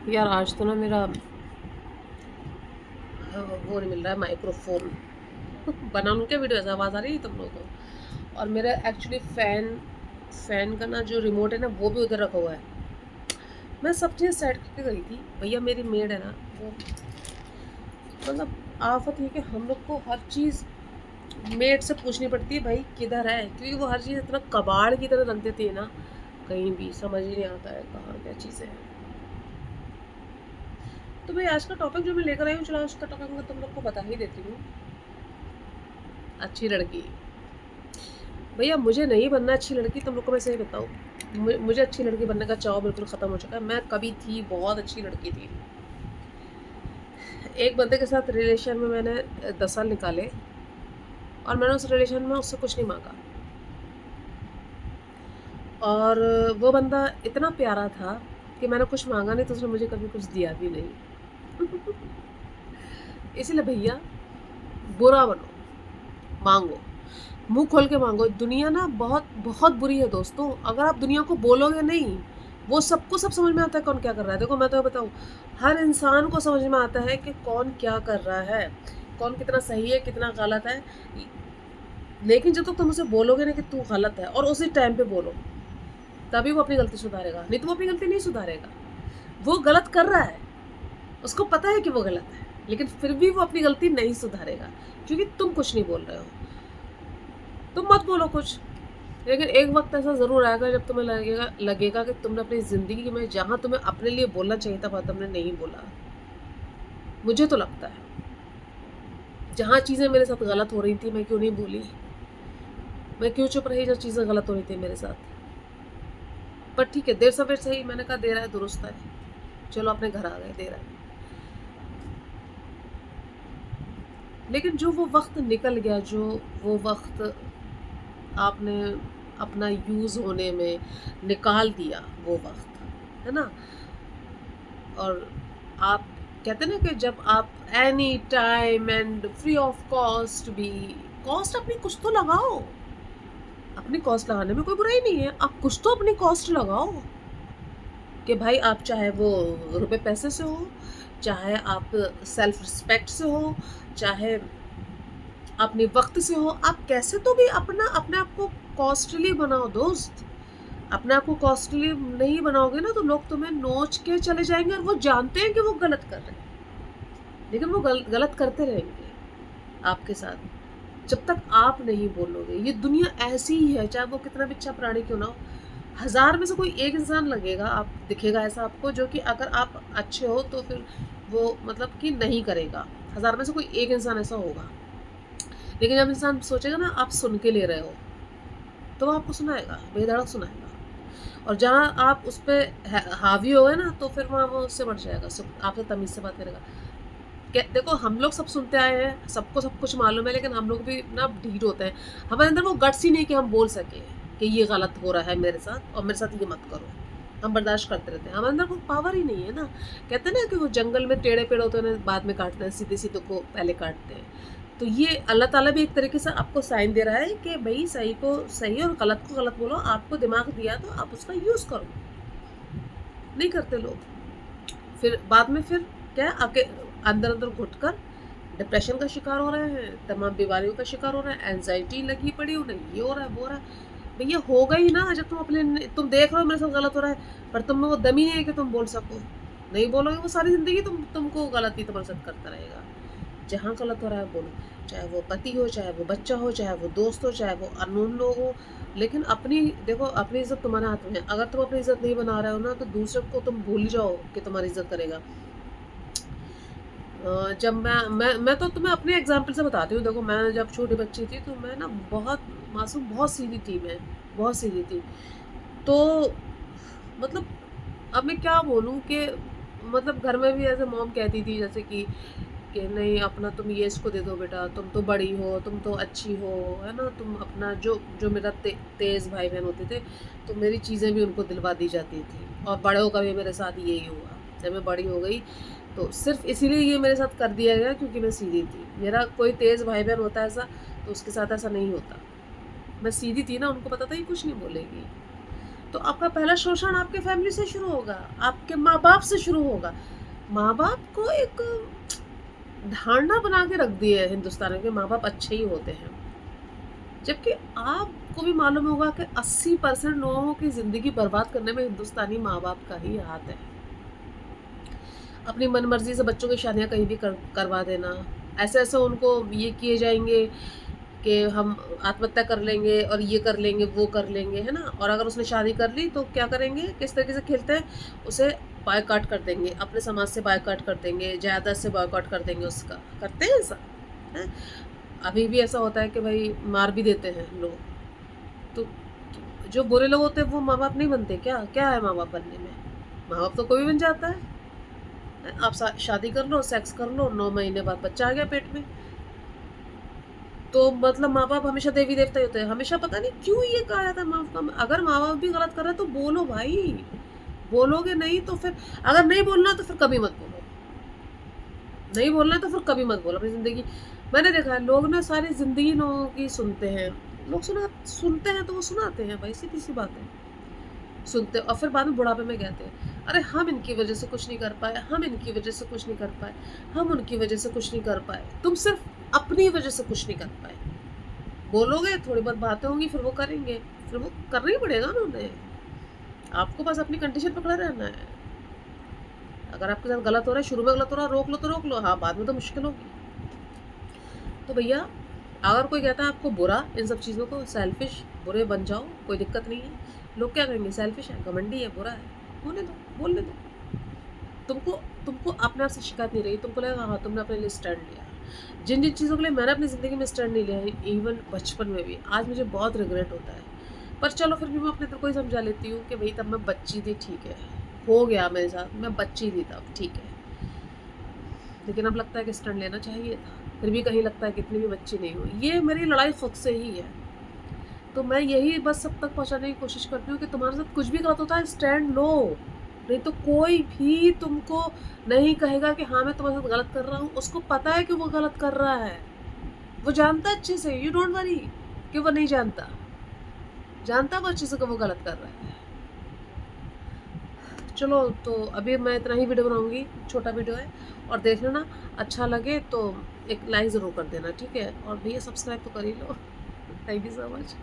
यार आज तो ना मेरा वो नहीं मिल रहा है माइक्रोफोन। बना लूँ क्या वीडियो? ऐसा आवाज़ आ रही है तुम लोगों को? और मेरा एक्चुअली फ़ैन का ना जो रिमोट है ना वो भी उधर रखा हुआ है। मैं सब चीज़ सेट करके गई थी भैया। मेरी मेड है ना वो, मतलब आफत ये कि हम लोग को हर चीज़ मेड से पूछनी पड़ती है भाई किधर है, क्योंकि वो हर चीज़ इतना कबाड़ की तरह रख देती है ना, कहीं भी समझ ही नहीं आता है कहाँ क्या चीज़ें हैं। तो भाई आज का टॉपिक जो मैं लेकर आई हूँ, चलो उसका टॉपिक मैं तुम लोग को बता ही देती हूँ। अच्छी लड़की। भैया मुझे नहीं बनना अच्छी लड़की, तुम लोग को मैं सही बताऊँ। मुझे अच्छी लड़की बनने का चाव बिल्कुल ख़त्म हो चुका है। मैं कभी थी बहुत अच्छी लड़की थी। एक बंदे के साथ रिलेशन में मैंने 10 साल निकाले और मैंने उस रिलेशन में उससे कुछ नहीं मांगा। और वो बंदा इतना प्यारा था कि मैंने कुछ मांगा नहीं तो उसने मुझे कभी कुछ दिया भी नहीं। इसलिए भैया बुरा बनो, मांगो, मुंह खोल के मांगो। दुनिया ना बहुत बहुत बुरी है दोस्तों। अगर आप दुनिया को बोलोगे नहीं, वो सबको सब समझ में आता है कौन क्या कर रहा है। देखो मैं तो बताऊँ, हर इंसान को समझ में आता है कि कौन क्या कर रहा है, कौन कितना सही है कितना गलत है। लेकिन जब तक तुम उसे बोलोगे ना कि तू गलत है, और उसी टाइम पे बोलो, तभी वो अपनी गलती सुधारेगा। नहीं तो वो अपनी गलती नहीं सुधारेगा। वो गलत कर रहा है, उसको पता है कि वो गलत है, लेकिन फिर भी वो अपनी गलती नहीं सुधारेगा, क्योंकि तुम कुछ नहीं बोल रहे हो। तुम मत बोलो कुछ, लेकिन एक वक्त ऐसा ज़रूर आएगा जब तुम्हें लगेगा लगेगा कि तुमने अपनी ज़िंदगी में जहाँ तुम्हें अपने लिए बोलना चाहिए था वहाँ तुमने नहीं बोला। मुझे तो लगता है जहाँ चीज़ें मेरे साथ गलत हो रही थी मैं क्यों नहीं बोली, मैं क्यों चुप रही जब चीज़ें गलत हो रही थी मेरे साथ। पर ठीक है, देर सवेर सही, मैंने कहा देर है दुरुस्त है। चलो अपने घर आ गए, देर है। लेकिन जो वो वक्त निकल गया, जो वो वक्त आपने अपना यूज़ होने में निकाल दिया, वो वक्त है ना। और आप कहते हैं ना कि जब आप any time and free of cost भी, कॉस्ट अपनी कुछ तो लगाओ। अपनी कॉस्ट लगाने में कोई बुराई नहीं है, आप कुछ तो अपनी कॉस्ट लगाओ। कि भाई आप चाहे वो रुपए पैसे से हो, चाहे आप सेल्फ रिस्पेक्ट से हो, चाहे अपने वक्त से हो, आप कैसे तो भी अपना अपने आप को कॉस्टली बनाओ दोस्त। अपने आप को कॉस्टली नहीं बनाओगे ना तो लोग तुम्हें नोच के चले जाएंगे, और वो जानते हैं कि वो गलत कर रहे हैं, लेकिन वो गलत करते रहेंगे आपके साथ जब तक आप नहीं बोलोगे। ये दुनिया ऐसी ही है, चाहे वो कितना भी अच्छा प्राणी क्यों ना हो। 1000 में से कोई एक इंसान लगेगा, आप दिखेगा ऐसा आपको, जो कि अगर आप अच्छे हो तो फिर वो मतलब कि नहीं करेगा। 1000 में से कोई एक इंसान ऐसा होगा। लेकिन जब इंसान सोचेगा ना आप सुन के ले रहे हो, तो वो आपको सुनाएगा, बेधड़क सुनाएगा। और जहाँ आप उस पर हावी हो गए ना तो फिर वहाँ वो उससे बढ़ जाएगा, आपसे तमीज़ से बात करेगा। देखो हम लोग सब सुनते आए हैं, सबको सब कुछ मालूम है, लेकिन हम लोग भी ना ढीठ होते हैं। हमारे अंदर वो गट्स ही नहीं कि हम बोल सके कि ये गलत हो रहा है मेरे साथ और मेरे साथ ये मत करो। हम बर्दाश्त करते रहते हैं, हमारे अंदर वो पावर ही नहीं है ना। कहते हैं ना कि वो जंगल में टेढ़े पेड़ होते हैं बाद में काटते हैं, सीधे सीधे को पहले काटते हैं। तो ये अल्लाह ताला भी एक तरीके से आपको साइन दे रहा है कि भाई सही को सही और गलत को गलत बोलो। आपको दिमाग दिया तो आप उसका यूज़ करो। नहीं करते लोग, फिर बाद में फिर क्या आके अंदर अंदर घुट कर डिप्रेशन का शिकार हो रहे हैं, तमाम बीमारियों का शिकार हो रहे हैं, एनजाइटी लगी पड़ी उन्हें, ये हो रहा है वो हो रहा है। भैया होगा ही ना, जब तुम अपने तुम देख रहे हो मेरे साथ गलत हो रहा है, पर तुम में वो दम ही नहीं है कि तुम बोल सको। नहीं बोलोगे वो सारी ज़िंदगी तुमको गलत ही तुम्हारे साथ करता रहेगा। जहाँ गलत हो रहा है बोलो, चाहे वो पति हो, चाहे वो बच्चा हो, चाहे वो दोस्त हो, चाहे वो अननोन लोग हो। लेकिन अपनी देखो, अपनी इज्जत तुम्हारे हाथ में है। अगर तुम अपनी इज्जत नहीं बना रहे हो ना तो दूसरे को तुम भूल जाओ कि तुम्हारी इज्जत करेगा। जब मैं तो तुम्हें अपने एग्जाम्पल से बताती हूँ। देखो मैं जब छोटी बच्ची थी तो मैं ना बहुत मासूम, बहुत सीधी थी मैं, बहुत सीधी थी। तो मतलब अब मैं क्या बोलूँ कि मतलब घर में भी ऐसे मॉम कहती थी जैसे कि नहीं अपना तुम ये इसको दे दो बेटा, तुम तो बड़ी हो, तुम तो अच्छी हो, है ना। तुम अपना जो जो मेरा तेज़ भाई बहन होते थे तो मेरी चीज़ें भी उनको दिलवा दी जाती थी। और बड़े होकर भी मेरे साथ यही हुआ। जब मैं बड़ी हो गई तो सिर्फ इसीलिए ये मेरे साथ कर दिया गया क्योंकि मैं सीधी थी। मेरा कोई तेज़ भाई बहन होता है ऐसा तो उसके साथ ऐसा नहीं होता। मैं सीधी थी ना, उनको पता था ये कुछ नहीं बोलेगी। तो आपका पहला शोषण आपके फैमिली से शुरू होगा, आपके माँ-बाप से शुरू होगा। माँ-बाप को एक धारणा बना के रख दी है हिंदुस्तान में कि माँ-बाप अच्छे ही होते हैं। जबकि आपको भी मालूम होगा कि 80% लोगों की ज़िंदगी बर्बाद करने में हिंदुस्तानी माँ-बाप का ही हाथ है। अपनी मनमर्ज़ी से बच्चों की शादियाँ कहीं भी करवा देना। ऐसे-ऐसे उनको ये किए जाएँगे कि हम आत्महत्या कर लेंगे और ये कर लेंगे, वो कर लेंगे, है ना? और अगर उसने शादी कर ली तो क्या करेंगे? किस तरीके से खेलते हैं? उसे बॉयकॉट कर देंगे, अपने समाज से बॉयकॉट कर देंगे, जायदाद से बॉयकॉट कर देंगे उसका। करते हैं ऐसा? हैं? अभी भी ऐसा होता है कि भई मार भी देते हैं लोग। तो जो बुरे लोग होते हैं वो माँ-बाप नहीं बनते क्या? क्या है माँ-बाप बनने में? माँ-बाप तो कोई भी बन जाता है। आप शादी कर लो, सेक्स कर लो, 9 महीने बाद बच्चा आ गया पेट में। तो मतलब माँ-बाप हमेशा देवी-देवता ही होते हैं। हमेशा पता नहीं क्यों ये कहा जाता है माँ-बाप का, अगर माँ-बाप भी गलत कर रहे हैं तो बोलो भाई। बोलोगे नहीं तो फिर, अगर नहीं बोलना तो फिर कभी मत बोलो। नहीं बोलना है तो फिर कभी मत बोलो अपनी ज़िंदगी। मैंने देखा है लोग ना सारी ज़िंदगी लोगों की सुनते हैं। लोग सुनते हैं तो वो सुनाते हैं भाई, सीधी-सी बात है। सुनते और फिर बाद में बुढ़ापे में कहते हैं, अरे हम इनकी वज़ह से कुछ नहीं कर पाए, हम इनकी वज़ह से कुछ नहीं कर पाए, हम उनकी वज़ह से कुछ नहीं कर पाए। तुम सिर्फ़ अपनी वज़ह से कुछ नहीं कर पाए। बोलोगे, थोड़ी बहुत बातें होंगी, फिर वो करेंगे, फिर वो करना ही पड़ेगा ना उन्हें। आपको बस अपनी कंडीशन पकड़े रहना है। अगर आपके साथ गलत हो रहा है, शुरू में गलत हो रहा है, रोक लो तो रोक लो, हाँ, बाद में तो मुश्किल होगी। तो भैया, अगर कोई कहता है आपको बुरा, इन सब चीज़ों को सेल्फ़िश, बुरे बन जाओ, कोई दिक्कत नहीं है। लोग क्या कहेंगे? सेल्फ़िश है, घमंडी है, बुरा है। होने दो, बोलने दो। तुमको तुमको अपने आप से शिकायत नहीं रही, तुमको लगेगा हाँ, तुमने अपने लिए स्टैंड लिया। जिन-जिन चीज़ों के लिए मैंने अपनी ज़िंदगी में स्टैंड नहीं लिया है, इवन बचपन में भी, आज मुझे बहुत रिग्रेट होता है। पर चलो फिर भी मैं अपने दिल को ही समझा लेती हूँ कि भई तब मैं बच्ची थी, ठीक है। हो गया मेरे साथ, मैं बच्ची थी तब, ठीक है। लेकिन अब लगता है कि स्टैंड लेना चाहिए था। फिर भी कहीं लगता है कि इतनी भी बच्ची नहीं हूँ। ये मेरी लड़ाई खुद से ही है। तो मैं यही बस सब तक पहुँचाने की कोशिश करती हूँ कि तुम्हारे साथ कुछ भी गलत होता है, स्टैंड लो। नहीं तो कोई भी तुमको नहीं कहेगा कि हाँ, मैं तुम्हारे साथ गलत कर रहा हूँ। उसको पता है कि वो गलत कर रहा है। वो जानता है अच्छे से, यू डोंट वरी कि वो नहीं जानता। जानता है वो अच्छे से कि वो गलत कर रहा है। चलो, तो अभी मैं इतना ही वीडियो बनाऊँगी, छोटा वीडियो है, और देख लेना। अच्छा लगे तो एक लाइक ज़रूर कर देना, ठीक है? और भैया सब्सक्राइब तो कर ही लो। Thank you so much.